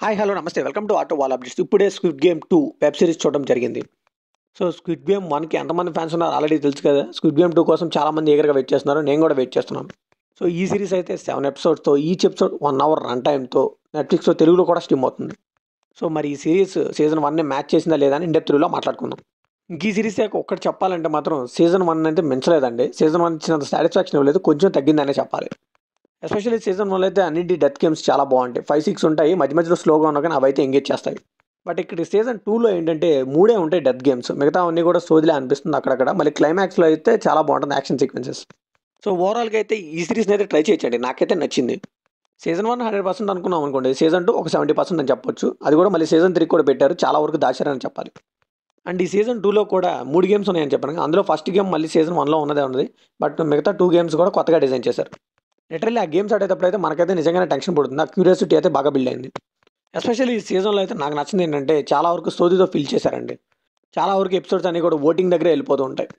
Hi hello నమస్తే welcome to auto wall updates. ఇప్పుడే squid game 2 web series చూడడం జరిగింది. సో స్క్విడ్ గేమ్ 1కి ఎంతమంది ఫ్యాన్స్ ఉన్నారో ఆల్రెడీ తెలుసు కదా. స్క్విడ్ గేమ్ 2 కోసం చాలామంది ఈగర్గా వెయిట్ చేస్తున్నారు. నేను కూడా వెయిట్ చేస్తున్నాను. సో ఈ సిరీస్ అయితే 7 ఎపిసోడ్స్తో ఈచ్ ఎపిసోడ్ 1 అవర్ రన్ టైమ్తో నెట్ఫ్లిక్స్లో తెలుగులో కూడా స్ట్రీమ్ అవుతుంది. సో మరి ఈ సిరీస్ సీజన్ 1ని మ్యాచ్ చేసిందా లేదా అని ఇన్ డెప్త్ రివ్యూలో మాట్లాడుకుందాం. ఇంక ఈ సిరీస్ ఒక్కటి చెప్పాలంటే మాత్రం సీజన్ 1 అయితే మించలేదండి. సీజన్ 1 ఇచ్చినంత సాటిస్ఫాక్షన్ ఇవ్వలేదు, కొంచెం తగ్గిందనే చెప్పాలి. ఎస్పెషల్లీ సీజన్ 1లో అయితే అన్నింటి డెత్ గేమ్స్ చాలా బాగుంటాయి. 5-6 ఉంటాయి, మధ్య మధ్యలో స్లోగా ఉన్నా కానీ అవి అయితే ఎంగేజ్ చేస్తాయి. బట్ ఇక్కడ సీజన్ 2లో ఏంటంటే 3 ఉంటాయి డెత్ గేమ్స్, మిగతా అన్నీ కూడా సోదిలే అనిపిస్తుంది అక్కడక్కడ. మళ్ళీ క్లైమాక్స్లో అయితే చాలా బాగుంటుంది యాక్షన్ సీక్వెన్సెస్. సో ఓవరాల్గా అయితే ఈ సిరీస్ని అయితే ట్రై చేయొచ్చండి, నాకైతే నచ్చింది. సీజన్ 1 100% అనుకున్నాం అనుకోండి, సీజన్ 2 ఒక 70% అని చెప్పొచ్చు. అది కూడా మళ్ళీ సీజన్ 3 కూడా పెట్టారు, చాలా వరకు దాచారని చెప్పాలి. అండ్ ఈ సీజన్ 2లో కూడా 3 గేమ్స్ ఉన్నాయని చెప్పాను. అందులో ఫస్ట్ గేమ్ మళ్ళీ సీజన్ 1లో ఉన్నదే ఉన్నది, బట్ మిగతా 2 గేమ్స్ కూడా కొత్తగా డిజైన్ చేశారు. లిటరల్లీ ఆ గేమ్స్ ఆడేటప్పుడు అయితే మనకైతే నిజంగానే టెన్షన్ పడుతుంది. ఆ క్యూరియాసిటీ అయితే బాగా బిల్డ్ అయింది. ఎస్పెషల్లీ ఈ సీజన్లో అయితే నాకు నచ్చింది ఏంటంటే చాలా వరకు సోదితో ఫిల్ చేశారండి. చాలా వరకు ఎపిసోడ్స్ అన్నీ కూడా ఓటింగ్ దగ్గరే వెళ్ళిపోతూ ఉంటాయి.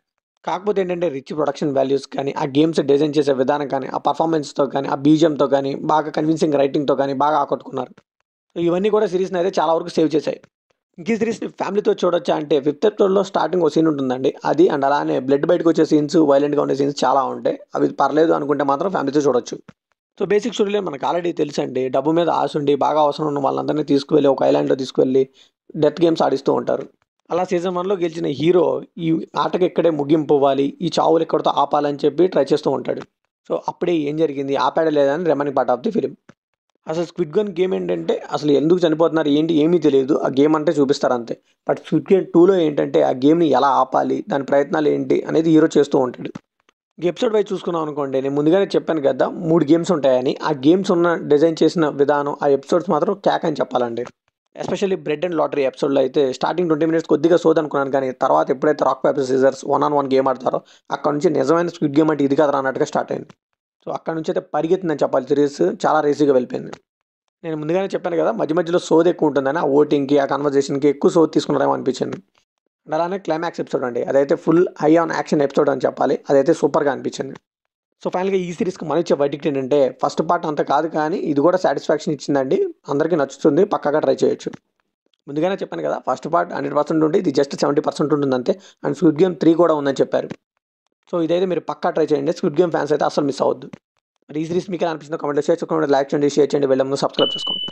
కాకపోతే ఏంటంటే రిచ్ ప్రొడక్షన్ వాల్యూస్ కానీ, ఆ గేమ్స్ డిజైన్ చేసే విధానం కానీ, ఆ పర్ఫార్మెన్స్తో కానీ, ఆ బీజిఎంతో కానీ, బాగా కన్విన్సింగ్ రైటింగ్తో కానీ బాగా ఆకట్టుకున్నారు. సో ఇవన్నీ కూడా సిరీస్ని అయితే చాలా వరకు సేవ్ చేశాయి. ఇంక ఈ సిరీస్ని ఫ్యామిలీతో చూడొచ్చా అంటే 5th ఎపిసోడ్లో స్టార్టింగ్ ఒక సీన్ ఉంటుందండి, అది అండ్ అలానే బ్లడ్ బయటకు వచ్చే సీన్స్, వైలెంట్గా ఉండే సీన్స్ చాలా ఉంటాయి. అవి పర్లేదు అనుకుంటే మాత్రం ఫ్యామిలీతో చూడొచ్చు. సో బేసిక్ స్టోరీలో మనకు ఆల్రెడీ తెలుసండి, డబ్బు మీద ఆశ ఉండి బాగా అవసరం ఉన్న వాళ్ళందరినీ తీసుకువెళ్ళి ఒక ఐలాండ్లో తీసుకువెళ్ళి డెత్ గేమ్స్ ఆడిస్తూ ఉంటారు. అలా సీజన్ 1లో గెలిచిన హీరో ఈ ఆటకి ఎక్కడే ముగింపు ఇవ్వాలి, ఈ చావులు ఎక్కడితో ఆపాలని చెప్పి ట్రై చేస్తూ ఉంటాడు. సో అప్పుడే ఏం జరిగింది, ఆపాడా లేదా అని remaining part of the film. అసలు స్క్విడ్ గేమ్ గేమ్ ఏంటంటే అసలు ఎందుకు చనిపోతున్నారు ఏంటి ఏమీ తెలియదు, ఆ గేమ్ అంటే చూపిస్తారు అంతే. బట్ స్క్విడ్ గేమ్ 2లో ఏంటంటే ఆ గేమ్ని ఎలా ఆపాలి, దాని ప్రయత్నాలు ఏంటి అనేది హీరో చేస్తూ ఉంటాడు. ఎపిసోడ్ వైజ్ చూసుకున్నాం అనుకోండి, నేను ముందుగానే చెప్పాను కదా 3 గేమ్స్ ఉంటాయని. ఆ గేమ్స్ ఉన్న డిజైన్ చేసిన విధానం, ఆ ఎపిసోడ్స్ మాత్రం క్యాక్ అని చెప్పాలండి. ఎస్పెషల్లీ బ్రెడ్ అండ్ లాటరీ ఎపిసోడ్లో అయితే స్టార్టింగ్ 20 మినిట్స్ కొద్దిగా సోది అనుకున్నాను, కానీ తర్వాత ఎప్పుడైతే rock paper scissors 1-on-1 game ఆడతారో అక్కడ నుంచి నిజమైన స్క్విడ్ గేమ్ అంటే ఇది కదా అన్నట్టుగా స్టార్ట్ అయింది. సో అక్కడ నుంచి అయితే పరిగెత్తిందని చెప్పాలి, సిరీస్ చాలా రేసీగా వెళ్ళిపోయింది. నేను ముందుగానే చెప్పాను కదా మధ్య మధ్యలో సోది ఎక్కువ ఉంటుందని, ఆ ఓటింగ్కి ఆ కన్వర్జేషన్కి ఎక్కువ సోది తీసుకున్నారేమో అనిపించింది. అండ్ అలానే క్లైమాక్స్ ఎపిసోడ్ అండి, అదైతే full high on action episode అని చెప్పాలి, అదైతే సూపర్గా అనిపించింది. సో ఫైనల్గా ఈ సిరీస్కి మనం ఇచ్చే వర్డిక్ట్ ఏంటంటే ఫస్ట్ పార్ట్ అంత కాదు కానీ ఇది కూడా సాటిస్ఫాక్షన్ ఇచ్చిందండి, అందరికీ నచ్చుతుంది, పక్కాగా ట్రై చేయొచ్చు. ముందుగానే చెప్పాను కదా ఫస్ట్ పార్ట్ 100% ఉంటే ఇది జస్ట్ 70% ఉంటుంది అంతే. అండ్ స్క్విడ్ గేమ్ 3 కూడా ఉందని చెప్పారు. సో ఇదైతే మీరు పక్కా ట్రై చేయండి, స్క్విడ్ గేమ్ ఫ్యాన్స్ అయితే అసలు మిస్ అవ్వద్దు. మరి ఈ సిరీస్ మీకు ఎలా అనిపించిందో కామెంట్లో షేర్ చేసుకోండి, లైక్ చేయండి, షేర్ చేయండి, వెళ్ళే ముందు సబ్స్క్రైబ్ చేసుకోండి.